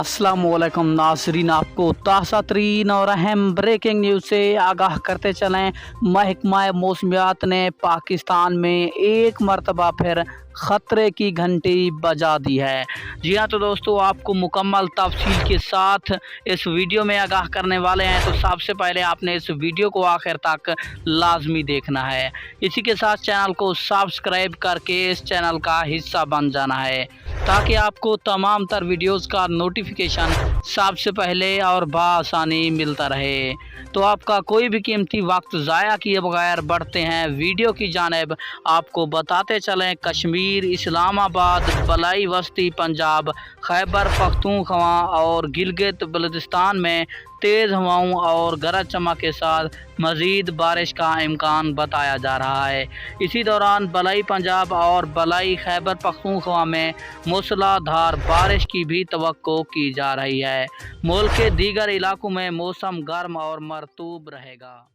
अस्सलामुअलैकुम नाज़रीन, आपको ताज़ा तरीन और अहम ब्रेकिंग न्यूज़ से आगाह करते चलें। महकमा मौसमियात ने पाकिस्तान में एक मरतबा फिर ख़तरे की घंटी बजा दी है। जी हाँ, तो दोस्तों आपको मुकम्मल तफसील के साथ इस वीडियो में आगाह करने वाले हैं, तो सबसे पहले आपने इस वीडियो को आखिर तक लाजमी देखना है। इसी के साथ चैनल को सब्सक्राइब करके इस चैनल का हिस्सा बन जाना है, ताकि आपको तमाम तर वीडियोज़ का नोटिफिकेशन सबसे पहले और बआसानी मिलता रहे। तो आपका कोई भी कीमती वक्त ज़ाया किए बगैर बढ़ते हैं वीडियो की जानिब। आपको बताते चलें, कश्मीर, इस्लामाबाद, बलाई वस्ती पंजाब, खैबर पख्तूनख्वा और गिलगित बल्तिस्तान में तेज़ हवाओं और गरज चमक के साथ मज़ीद बारिश का इम्कान बताया जा रहा है। इसी दौरान बलाई पंजाब और बलाई खैबर पख्तूनख्वा में मूसलाधार बारिश की भी तवक्को की जा रही है। मुल्क के दीगर इलाकों में मौसम गर्म और मरतूब रहेगा।